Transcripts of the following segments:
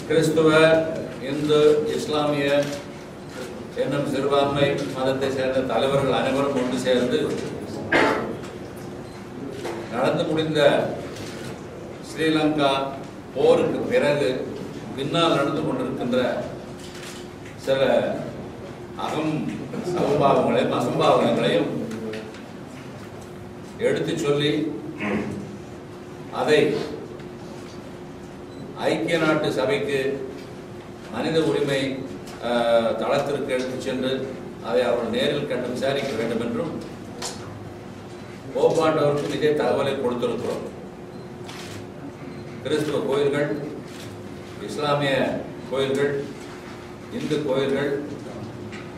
கிறிஸ்துவ, இந்து, இஸ்லாமிய என்னும் சிறுபான்மை மதத்தை சேர்ந்த தலைவர்கள் அனைவரும் ஒன்று சேர்ந்து நடந்து முடிந்த ஸ்ரீலங்கா போருக்கு பிறகு பின்னால் நடந்து கொண்டிருக்கின்ற சில அசம்பாவங்களையும் எடுத்து சொல்லி அதை ஐக்கிய நாட்டு சபைக்கு மனித உரிமை தளத்திற்கு எடுத்துச் சென்று அதை அவர்கள் நேரில் கண்டு விசாரிக்க வேண்டும் என்றும் போப்பாண்டவருக்கு இதே தகவலை கொடுத்திருக்கிறோம். கிறிஸ்துவ கோயில்கள், இஸ்லாமிய கோயில்கள், இந்து கோயில்கள்,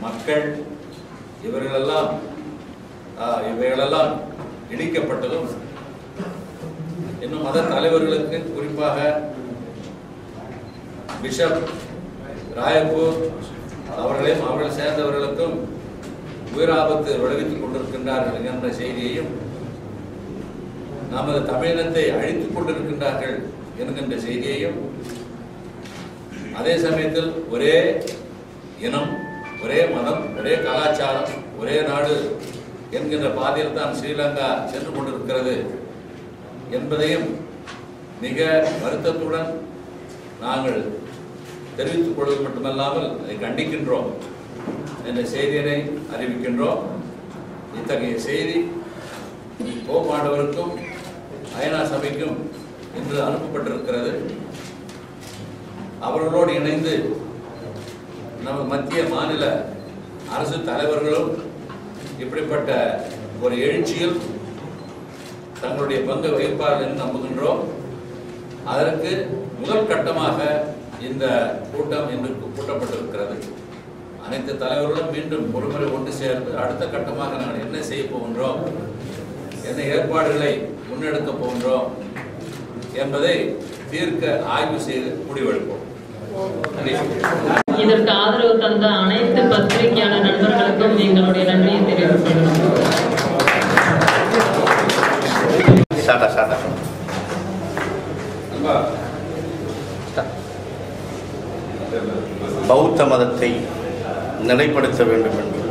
மக்கள் இவைகளெல்லாம் இடிக்கப்பட்டதும் இன்னும் மத தலைவர்களுக்கு, குறிப்பாக பிஷப் ராயப்பூர் அவர்களையும் அவர்கள் சேர்ந்தவர்களுக்கும் உயிராபத்து விளைவித்துக் கொண்டிருக்கின்றார்கள் என்ற செய்தியையும், நமது தமிழினத்தை அழித்துக் கொண்டிருக்கின்றார்கள் என்கின்ற செய்தியையும், அதே சமயத்தில் ஒரே இனம், ஒரே மதம், ஒரே கலாச்சாரம், ஒரே நாடு என்கின்ற பாதையில் தான் ஸ்ரீலங்கா சென்று கொண்டிருக்கிறது என்பதையும் மிக வருத்தத்துடன் நாங்கள் தெரிவித்துக் கொள்வது மட்டுமல்லாமல் அதை கண்டிக்கின்றோம் என்ற செய்தியினை அறிவிக்கின்றோம். இத்தகைய செய்தி போப்பாண்டவருக்கும் ஐநா சபைக்கும் இன்று அனுப்பப்பட்டிருக்கிறது. அவர்களோடு இணைந்து நம்ம மத்திய மாநில அரசு தலைவர்களும் இப்படிப்பட்ட ஒரு எழுச்சியில் தங்களுடைய பங்கு வகிப்பார்கள் என்று நம்புகின்றோம். அதற்கு முதல் கட்டமாக இந்த கூட்டம் இன்று கூட்டப்பட்டிருக்கிறது. அனைத்து தலைவர்களும் மீண்டும் ஒருமுறை ஒன்று சேர்ந்து அடுத்த கட்டமாக நாங்கள் என்ன செய்ய போகின்றோம், என்ன ஏற்பாடுகளை முன்னெடுக்க போகின்றோம் என்பதை தீர்க்க ஆய்வு செய்து முடிவெடுப்போம். இதற்கு ஆதரவு தந்த அனைத்து பத்திரிகையாளர் நண்பர்களுக்கும் எங்களுடைய நன்றியை தெரிவித்துள்ளோம். பௌத்த மதத்தை நிலைப்படுத்த வேண்டும் என்று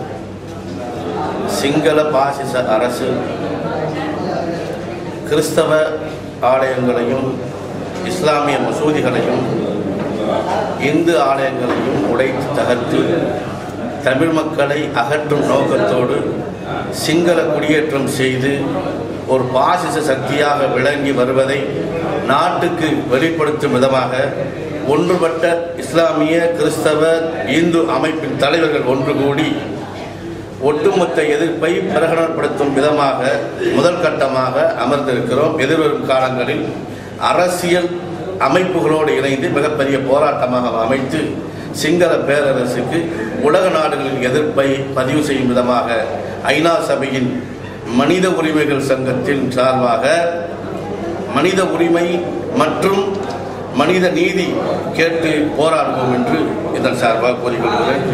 சிங்கள பாசிச அரசு கிறிஸ்தவ ஆலயங்களையும், இஸ்லாமிய மசூதிகளையும், இந்து ஆலயங்களையும் உடைத்து தகர்த்து தமிழ் மக்களை அகற்றும் நோக்கத்தோடு சிங்கள குடியேற்றம் செய்து ஒரு பாசிச சக்தியாக விளங்கி வருவதை நாட்டுக்கு வெளிப்படுத்தும் விதமாக ஒன்றுபட்ட இஸ்லாமிய, கிறிஸ்தவ, இந்து அமைப்பின் தலைவர்கள் ஒன்று கூடி ஒட்டுமொத்த எதிர்ப்பை பிரகடனப்படுத்தும் விதமாக முதல் கட்டமாக அமர்ந்திருக்கிறோம். எதிர்வரும் காலங்களில் அரசியல் அமைப்புகளோடு இணைந்து மிகப்பெரிய போராட்டமாக அமைத்து சிங்கள பேரரசுக்கு உலக நாடுகளின் எதிர்ப்பை பதிவு செய்யும் விதமாக ஐநா சபையின் மனித உரிமைகள் சங்கத்தின் சார்பாக மனித உரிமை மற்றும் மனித நீதி கேட்டு போராடுவோம் என்று இதன் சார்பாக கூறிக்கொள்கிறேன்.